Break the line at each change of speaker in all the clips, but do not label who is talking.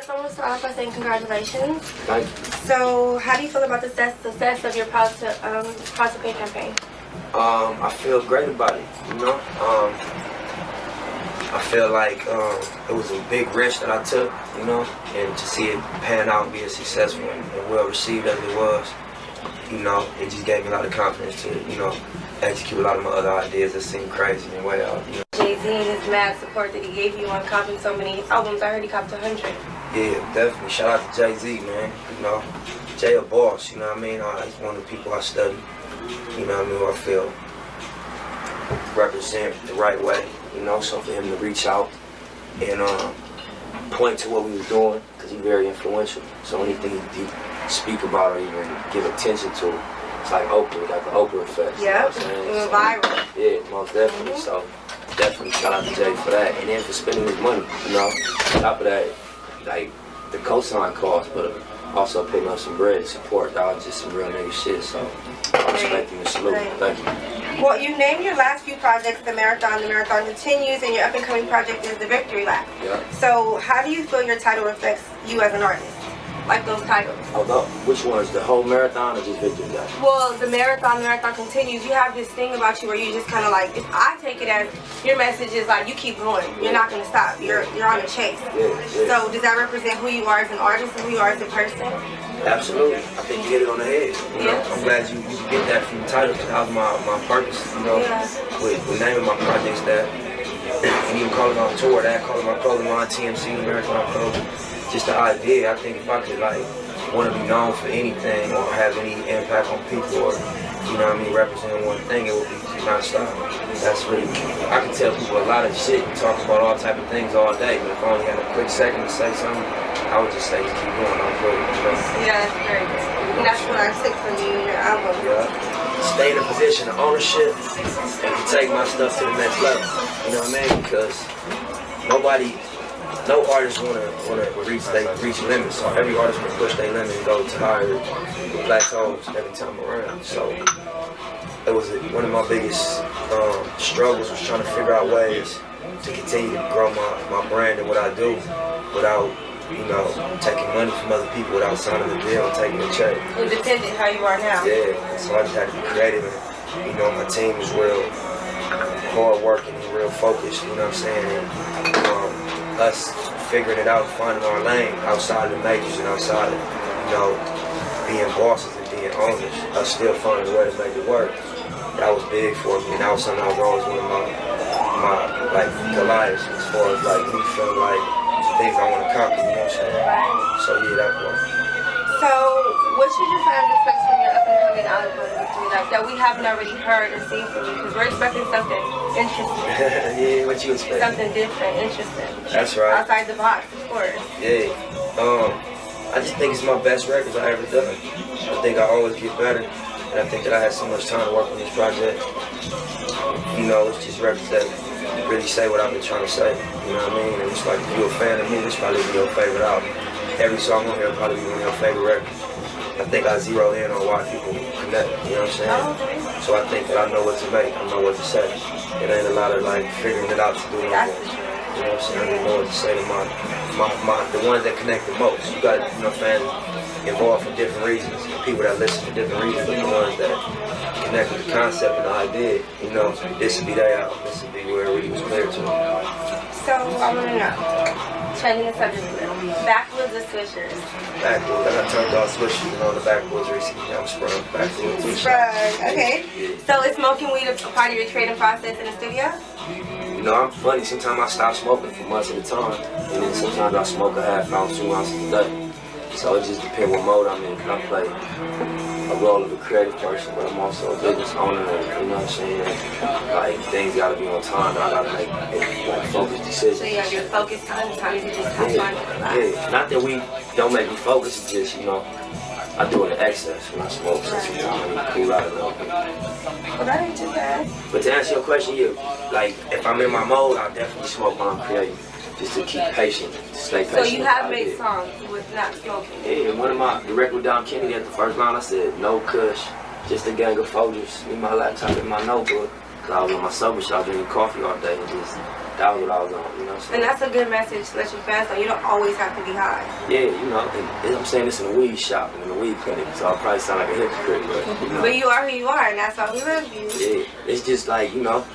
first I want to start off by saying congratulations.
Thank you.
So, how do you feel about the success of your Proud to Pay campaign?
I feel great about it, you know. I feel like it was a big risk that I took, you know, and to see it pan out and be as successful and well received as it was, you know, it just gave me a lot of confidence to, you know, execute a lot of my other ideas that seemed crazy and way out, you know.
Jay-Z and his mad support that he gave you on copping so many albums. I heard he copped 100.
Yeah, definitely. Shout out to Jay-Z, man. You know, Jay a boss, you know what I mean? He's one of the people I study, you know what I mean, who I feel represent the right way, you know, so for him to reach out and point to what we was doing, because he's very influential. So anything he speak about or even give attention to, it's like Oprah, got the Oprah effect.
Yeah,
you know
it went viral.
Yeah, most definitely. So definitely shout out to Jay for that. And then for spending his money, you know, on top of that, like the cosign cost, but also putting up some bread support. That was just some real nigga shit. So I respect him and salute. Thank you.
Well, you named your last few projects The Marathon Continues, and your up and coming project is The Victory Lap.
Yeah.
So how do you feel your title reflects you as an artist? Like those titles.
Oh, no. Which one is the whole marathon or just Victory Lap?
Well, the marathon continues. You have this thing about you where you just kind of like, if I take it as your message is like you keep going, you're not going to stop. You're on a chase.
Yeah.
So does that represent who you are as an artist and who you are as a person?
Absolutely. I think you hit it on the head. You know? I'm glad you get that from the title, because that was my purpose, you know, with naming my projects that, and even calling on tour, that, calling my clothing line TMC, the Marathon Club. Just the idea, I think if I could like want to be known for anything or have any impact on people or, you know what I mean, representing one thing, it would be not stop. That's really, I can tell people a lot of shit and talk about all type of things all day, but if I only had a quick second to say something, I would just say just keep going. I'm good, you know?
Yeah, that's very good. And that's what I took from you in your album.
Yeah. Stay in a position of ownership and to take my stuff to the next level. You know what I mean? Because no artist wanna reach limits. So every artist wanna push their limit and go to higher plateaus every time around. So it was one of my biggest struggles, was trying to figure out ways to continue to grow my brand and what I do without, you know, taking money from other people, without signing a deal and taking a check.
Independent, how you are now.
Yeah, so I just had to be creative, and you know, my team was real hard working and real focused, you know what I'm saying? And us figuring it out, finding our lane outside of the majors and outside of, you know, being bosses and being owners, us still finding a way to make it work. That was big for me, and that was something I was always one of my like Goliaths, as far as like me feeling like things I want to conquer, you know what I'm saying? So yeah, that was.
So what should your fans expect from your up and coming album, Victory Lap, that we haven't already heard or seen from you? Because we're expecting something interesting.
Yeah, what you expect?
Something different, interesting.
That's right.
Outside the box, of course.
Yeah. I just think it's my best records I ever done. I think I always get better, and I think that I had so much time to work on this project. You know, it's just records that really say what I've been trying to say. You know what I mean? And it's like, if you're a fan of me, this probably be your favorite album. Every song on here will probably be one of your favorite records. I think I zeroed in on why people connect, you know what I'm saying? So I think that I know what to make, I know what to say. It ain't a lot of like figuring it out to do no more. You know what I'm saying? I know what to say to the ones that connect the most. You got, you know, fans involved for different reasons, people that listen for different reasons, but the ones that connect with the concept and the idea, you know, this would be their album, this would be where it really was clear to them.
So I want to know, changing the subject a little, backwoods or swishers?
Backwoods. I got turned off swishers, you know, the backwoods recently. I'm sprung. Backwoods.
Sprung, okay. So is smoking weed a part of your creative process in the studio?
You know, I'm funny. Sometimes I stop smoking for months at a time, and then sometimes I smoke a half ounce, 2 ounces a day. So it just depends what mode I'm in. Cause I play a role of a creative person, but I'm also a business owner. And, you know what I'm saying? Like, things gotta be on time. I gotta make like focused decisions.
So you have your focus times you just have time to relax.
Yeah, not that we don't make me focus. It's just, you know, I do it in excess when I smoke. So sometimes I need to cool out a little bit.
Well, that ain't too bad.
But to answer your question, like, if I'm in my mode, I'll definitely smoke when I'm creating. Just to keep patient, to stay patient.
So you have made songs with not smoking?
Yeah, the record with Dom Kennedy, at the first line I said, no kush, just a gang of folders, in my laptop, in my notebook.
'cause I was on my sober shop drinking coffee all day and just, that was what I was on, you know what I'm saying?
And that's a good message to let your fans know you don't always have to be high.
Yeah, you know, and I'm saying this in a weed shop and in a weed clinic, so I probably sound like a hypocrite, but you know.
But you are who you are, and that's why we love you.
Yeah, it's just like, you know,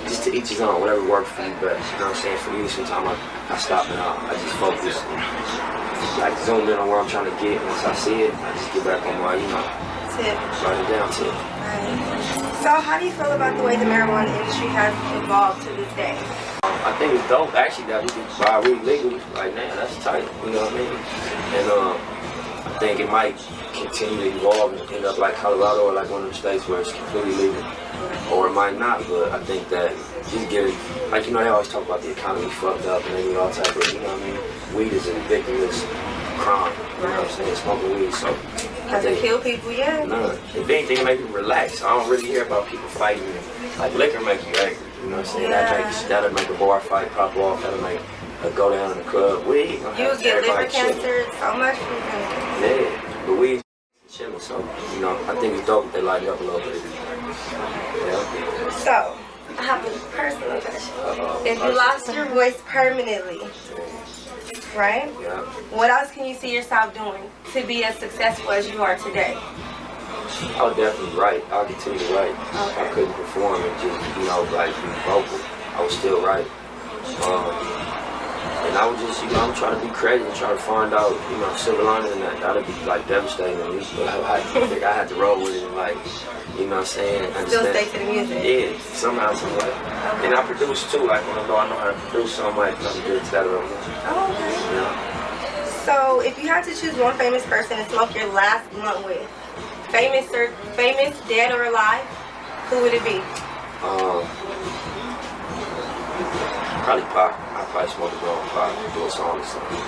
just to each his own, whatever works for you best. You know what I'm saying? For me, sometimes I stop and I just focus, like zoom in on where I'm trying to get. Once I see it, I just get back on my, you know,
Tip.
write it down tip.
Right. So how do you feel about the way the marijuana industry has evolved to this day?
I think it's dope actually that we can buy weed legally. Like, man, that's tight. You know what I mean? And I think it might continue to evolve and end up like Colorado or like one of the states where it's completely legal. Or it might not, but I think that just get it, like, you know, they always talk about the economy fucked up and they need all type of, you know what I mean? Weed is a ridiculous crime, you know what I'm saying? Smoking weed, so.
Doesn't kill people, yeah?
None. If anything, it make people relax. I don't really hear about people fighting. Like, liquor make you angry, you know what I'm saying?
Yeah.
That'll make a bar fight pop off, that'll make a go down in the club. Weed,
You would get liver
chilling.
cancer so much from drinking.
Yeah, but weed chilling, so, you know, I think it's dope if they lighten up a little bit. Yeah.
So, I have a personal question. If you
Personal.
lost your voice permanently, right?
Yeah.
What else can you see yourself doing to be as successful as you are today?
I would definitely write. I'll continue to write.
Okay.
I couldn't perform and just, you know, like be vocal. I would still write. And I would just, you know, I'm trying to be creative and try to find out, you know, silver lining in that. That'd be like devastating to me. But I think I had to roll with it and like, you know what I'm saying?
Still stay to the music.
Yeah, somehow, some way. And I produce too, like when I know how to produce, so I might do it to that a little bit.
Oh, okay.
You know?
So, if you had to choose one famous person to smoke your last blunt with, famous, dead or alive, who would it be?
Probably Pac. I'd probably smoke a blunt with Pac, do a song or something.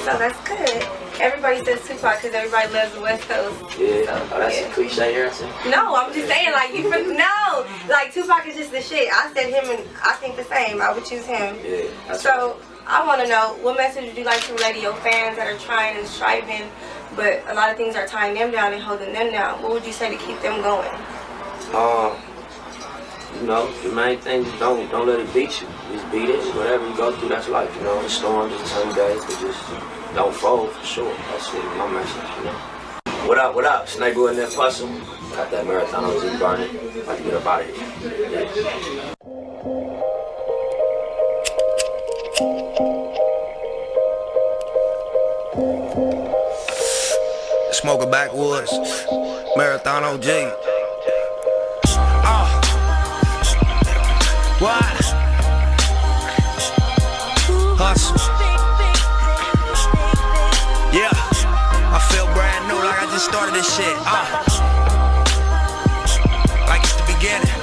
So that's good. Everybody says Tupac because everybody loves the West Coast.
Yeah,
So,
that's
yeah.
a cliche answer.
No, I'm just saying, like, you from, no, like, Tupac is just the shit. I said him and I think the same. I would choose him.
Yeah, that's
So, I want to know, what message would you like to relay to your fans that are trying and striving, but a lot of things are tying them down and holding them down? What would you say to keep them going?
You know, the main thing is don't let it beat you. Just beat it. Whatever you go through, that's life. You know, the storms and sunny days, but just don't fold for sure. That's what my message. You know. What up? What up? Snake Boy in that Hussle. Got that marathon on G burning. About to get up out of here. Yeah.
Smoking backwoods, marathon OG. What? Hustle. Yeah, I feel brand new, like I just started this shit. Like it's the beginning.